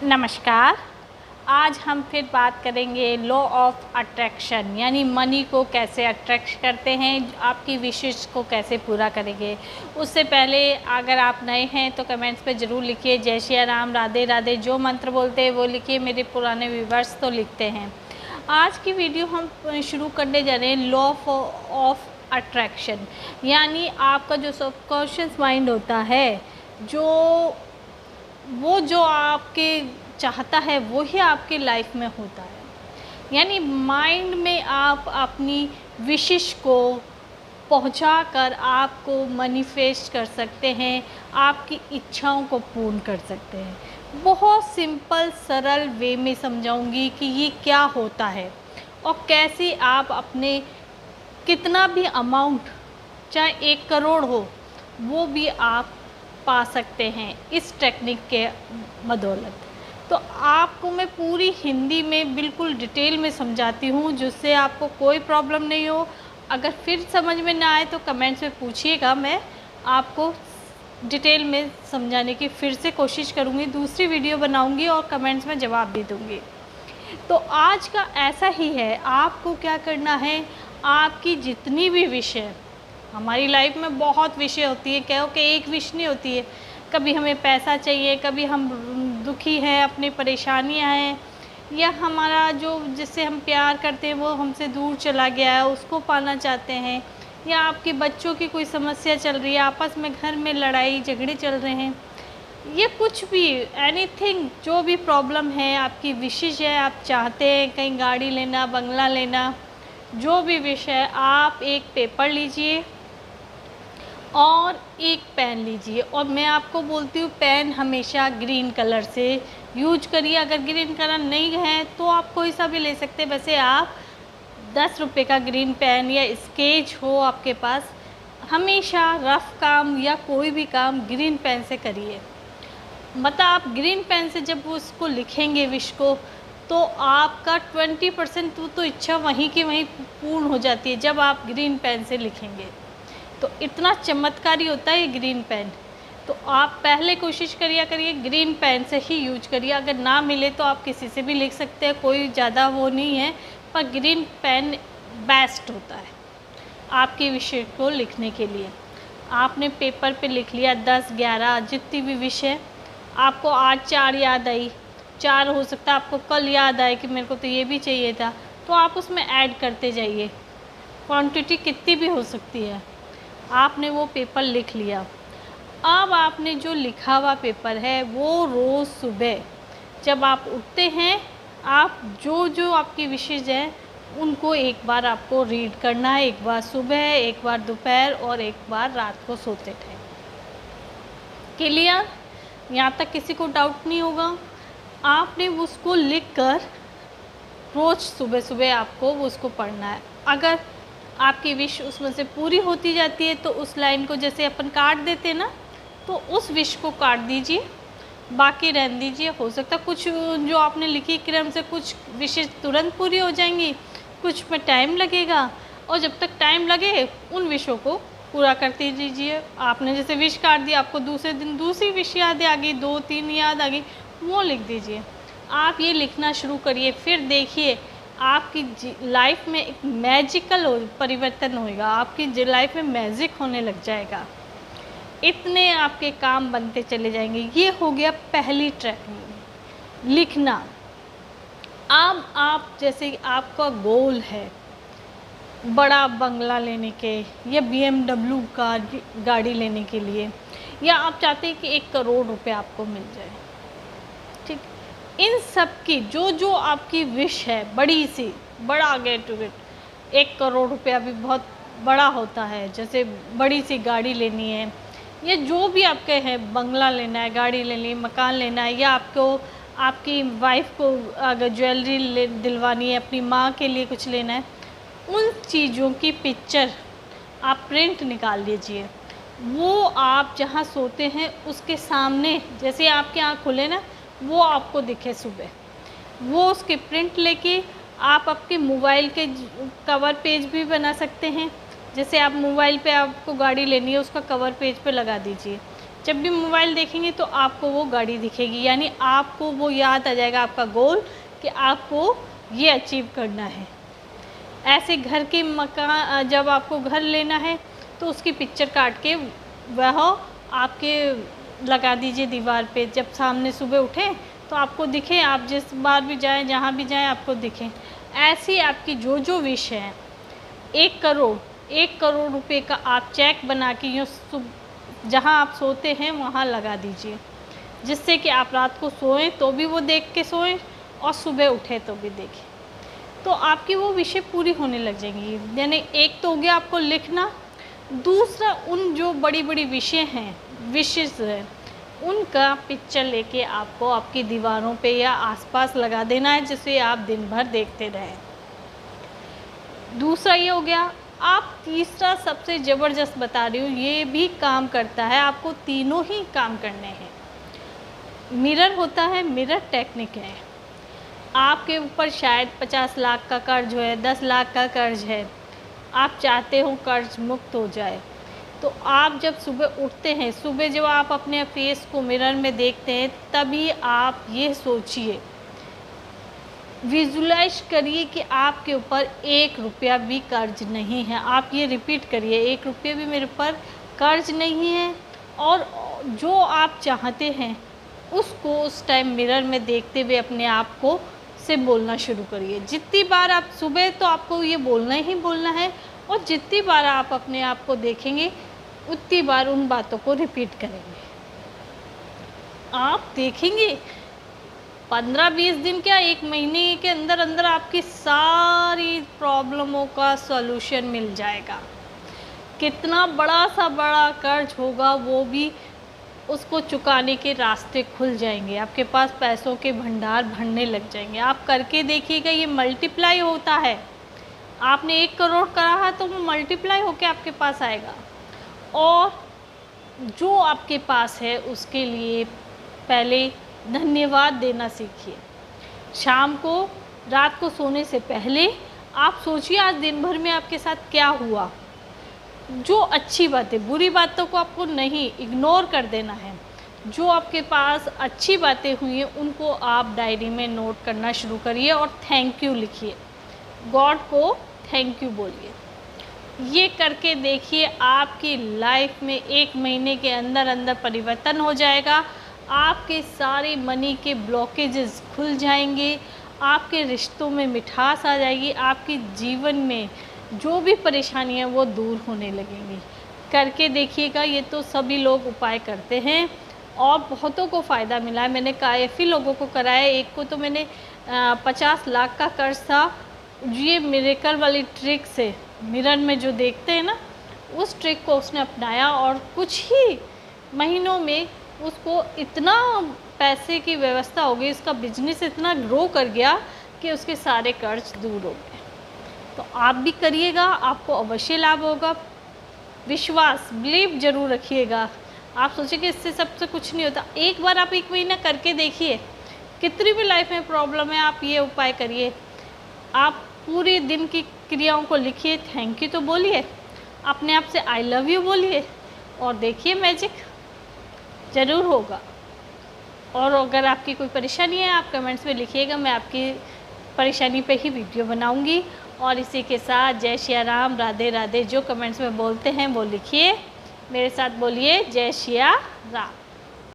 नमस्कार। आज हम फिर बात करेंगे लॉ ऑफ अट्रैक्शन, यानी मनी को कैसे अट्रैक्ट करते हैं, आपकी विशेष को कैसे पूरा करेंगे। उससे पहले अगर आप नए हैं तो कमेंट्स पे ज़रूर लिखिए जय श्री राम, राधे राधे। जो मंत्र बोलते हैं वो लिखिए, मेरे पुराने व्यूवर्स तो लिखते हैं। आज की वीडियो हम शुरू करने जा रहे हैं लॉ ऑफ अट्रैक्शन, यानी आपका जो सबकॉन्शियस माइंड होता है, जो आपके चाहता है वो ही आपकी लाइफ में होता है। यानी माइंड में आप अपनी विशेष को पहुंचाकर आपको मैनिफेस्ट कर सकते हैं, आपकी इच्छाओं को पूर्ण कर सकते हैं। बहुत सिंपल सरल वे में समझाऊंगी कि ये क्या होता है और कैसे आप अपने कितना भी अमाउंट, चाहे 1 करोड़ हो, वो भी आप पा सकते हैं इस टेक्निक के बदौलत। तो आपको मैं पूरी हिंदी में बिल्कुल डिटेल में समझाती हूँ, जिससे आपको कोई प्रॉब्लम नहीं हो। अगर फिर समझ में ना आए तो कमेंट्स में पूछिएगा, मैं आपको डिटेल में समझाने की फिर से कोशिश करूँगी, दूसरी वीडियो बनाऊँगी और कमेंट्स में जवाब भी दूँगी। तो आज का ऐसा ही है, आपको क्या करना है, आपकी जितनी भी विश है, हमारी लाइफ में बहुत विषय होती है, कहो कि एक विश नहीं होती है। कभी हमें पैसा चाहिए, कभी हम दुखी हैं, अपनी परेशानियां हैं, या हमारा जो जिससे हम प्यार करते हैं वो हमसे दूर चला गया है, उसको पाना चाहते हैं, या आपके बच्चों की कोई समस्या चल रही है, आपस में घर में लड़ाई झगड़े चल रहे हैं, ये कुछ भी एनीथिंग, जो भी प्रॉब्लम है, आपकी विशेष है, आप चाहते हैं कहीं गाड़ी लेना, बंगला लेना, जो भी विश है, आप एक पेपर लीजिए और एक पेन लीजिए। और मैं आपको बोलती हूँ पेन हमेशा ग्रीन कलर से यूज करिए। अगर ग्रीन कलर नहीं है तो आप कोई सा भी ले सकते हैं। वैसे आप 10 रुपये का ग्रीन पेन या स्केच हो आपके पास, हमेशा रफ काम या कोई भी काम ग्रीन पेन से करिए। मतलब आप ग्रीन पेन से जब वो उसको लिखेंगे विश को, तो आपका 20% तो इच्छा वहीं की वहीं पूर्ण हो जाती है जब आप ग्रीन पेन से लिखेंगे। तो इतना चमत्कारी होता है ये ग्रीन पेन। तो आप पहले कोशिश करिए ग्रीन पेन से ही यूज करिए। अगर ना मिले तो आप किसी से भी लिख सकते हैं, कोई ज़्यादा वो नहीं है, पर ग्रीन पेन बेस्ट होता है आपके विषय को लिखने के लिए। आपने पेपर पे लिख लिया 10, 11 जितनी भी विषय, आपको आज 4 याद आई, 4 हो सकता है आपको कल याद आए कि मेरे को तो ये भी चाहिए था, तो आप उसमें ऐड करते जाइए। क्वांटिटी कितनी भी हो सकती है। आपने वो पेपर लिख लिया। अब आपने जो लिखा हुआ पेपर है वो रोज़ सुबह जब आप उठते हैं, आप जो आपकी विशेष है उनको एक बार आपको रीड करना है। एक बार सुबह, एक बार दोपहर और एक बार रात को सोते टाइम। क्लियर? यहाँ तक किसी को डाउट नहीं होगा। आपने उसको लिखकर रोज़ सुबह सुबह आपको उसको पढ़ना है। अगर आपकी विश उसमें से पूरी होती जाती है तो उस लाइन को जैसे अपन काट देते हैं ना, तो उस विश को काट दीजिए, बाकी रहने दीजिए। हो सकता है कुछ जो आपने लिखी क्रम से कुछ विशेष तुरंत पूरी हो जाएंगी, कुछ में टाइम लगेगा, और जब तक टाइम लगे उन विशों को पूरा करते दीजिए। आपने जैसे विश काट दी, आपको दूसरे दिन दूसरी विश याद आ गई, 2-3 याद आ गई, वो लिख दीजिए। आप ये लिखना शुरू करिए, फिर देखिए आपकी लाइफ में एक मैजिकल परिवर्तन होएगा। आपकी लाइफ में मैजिक होने लग जाएगा, इतने आपके काम बनते चले जाएंगे। ये हो गया पहली टेक्निक, लिखना। अब आप जैसे आपका गोल है बड़ा बंगला लेने के, या BMW का गाड़ी लेने के लिए, या आप चाहते हैं कि 1 करोड़ रुपए आपको मिल जाए, ठीक। इन सब की जो आपकी विश है, बड़ी सी, बड़ा गेट टू गेट 1 करोड़ रुपया भी बहुत बड़ा होता है। जैसे बड़ी सी गाड़ी लेनी है, या जो भी आपके हैं, बंगला लेना है, गाड़ी लेनी है, मकान लेना है, या आपको आपकी वाइफ को अगर ज्वेलरी दिलवानी है, अपनी माँ के लिए कुछ लेना है, उन चीज़ों की पिक्चर आप प्रिंट निकाल लीजिए। वो आप जहाँ सोते हैं उसके सामने, जैसे आपकी आँख खुले ना, वो आपको दिखे सुबह, वो उसके प्रिंट लेके आप आपके मोबाइल के कवर पेज भी बना सकते हैं। जैसे आप मोबाइल पे आपको गाड़ी लेनी है, उसका कवर पेज पे लगा दीजिए। जब भी मोबाइल देखेंगे तो आपको वो गाड़ी दिखेगी, यानी आपको वो याद आ जाएगा आपका गोल कि आपको ये अचीव करना है। ऐसे घर के मकान, जब आपको घर लेना है तो उसकी पिक्चर काट के वह आपके लगा दीजिए दीवार पे। जब सामने सुबह उठें तो आपको दिखे, आप जिस बार भी जाएं, जहाँ भी जाएं, आपको दिखें। ऐसी आपकी जो जो विश है, 1 करोड़ रुपए का आप चेक बना के यूँ जहाँ आप सोते हैं वहाँ लगा दीजिए, जिससे कि आप रात को सोएं तो भी वो देख के सोएं और सुबह उठे तो भी देखें, तो आपकी वो विषय पूरी होने लग जाएंगी। यानी एक तो हो गया आपको लिखना, दूसरा उन जो बड़ी बड़ी विषय हैं, विशेष हैं, उनका पिक्चर लेके आपको आपकी दीवारों पे या आसपास लगा देना है, जिसे आप दिन भर देखते रहें। दूसरा ये हो गया। आप तीसरा सबसे ज़बरदस्त बता रही हूँ, ये भी काम करता है, आपको तीनों ही काम करने हैं। मिरर होता है, मिरर टेक्निक है। आपके ऊपर शायद 50 लाख का कर्ज है, 10 लाख का कर्ज है, आप चाहते हो कर्ज मुक्त हो जाए, तो आप जब सुबह उठते हैं, सुबह जब आप अपने फेस को मिरर में देखते हैं, तभी आप ये सोचिए, विजुलाइज करिए कि आपके ऊपर 1 रुपया भी कर्ज नहीं है। आप ये रिपीट करिए, 1 रुपया भी मेरे ऊपर कर्ज नहीं है, और जो आप चाहते हैं उसको उस टाइम मिरर में देखते हुए अपने आप को से बोलना शुरू करिए। जितनी बार आप सुबह, तो आपको ये बोलना ही बोलना है, और जितनी बार आप अपने आप को देखेंगे उतनी बार उन बातों को रिपीट करेंगे। आप देखेंगे 15-20 दिन क्या, 1 महीने के अंदर अंदर आपकी सारी प्रॉब्लमों का सॉल्यूशन मिल जाएगा। कितना बड़ा कर्ज होगा वो भी, उसको चुकाने के रास्ते खुल जाएंगे, आपके पास पैसों के भंडार भरने लग जाएंगे। आप करके देखिएगा, ये मल्टीप्लाई होता है। आपने 1 करोड़ करा है तो वो मल्टीप्लाई होके आपके पास आएगा। और जो आपके पास है उसके लिए पहले धन्यवाद देना सीखिए। शाम को, रात को सोने से पहले आप सोचिए आज दिन भर में आपके साथ क्या हुआ। जो अच्छी बातें, बुरी बातों को आपको नहीं इग्नोर कर देना है। जो आपके पास अच्छी बातें हुई हैं उनको आप डायरी में नोट करना शुरू करिए और थैंक यू लिखिए, गॉड को थैंक यू बोलिए। ये करके देखिए, आपकी लाइफ में 1 महीने के अंदर अंदर परिवर्तन हो जाएगा। आपके सारे मनी के ब्लॉकेजेस खुल जाएंगे, आपके रिश्तों में मिठास आ जाएगी, आपके जीवन में जो भी परेशानियां वो दूर होने लगेंगी। करके देखिएगा, ये तो सभी लोग उपाय करते हैं और बहुतों को फ़ायदा मिला है। मैंने काफ़ी लोगों को कराया। एक को तो मैंने 50 लाख का कर्ज था, ये मिरेकल वाली ट्रिक से, मिरर में जो देखते हैं ना, उस ट्रिक को उसने अपनाया और कुछ ही महीनों में उसको इतना पैसे की व्यवस्था हो गई, उसका बिजनेस इतना ग्रो कर गया कि उसके सारे कर्ज दूर हो गए। तो आप भी करिएगा, आपको अवश्य लाभ होगा। विश्वास, बिलीव जरूर रखिएगा। आप सोचिए कि इससे सबसे कुछ नहीं होता। एक बार आप 1 महीना करके देखिए, कितनी भी लाइफ में प्रॉब्लम है, आप ये उपाय करिए। आप पूरे दिन की क्रियाओं को लिखिए, थैंक यू तो बोलिए, अपने आप से आई लव यू बोलिए, और देखिए मैजिक ज़रूर होगा। और अगर आपकी कोई परेशानी है, आप कमेंट्स में लिखिएगा, मैं आपकी परेशानी पे ही वीडियो बनाऊंगी। और इसी के साथ जय श्री राम, राधे राधे। जो कमेंट्स में बोलते हैं वो लिखिए, मेरे साथ बोलिए जय श्री राम।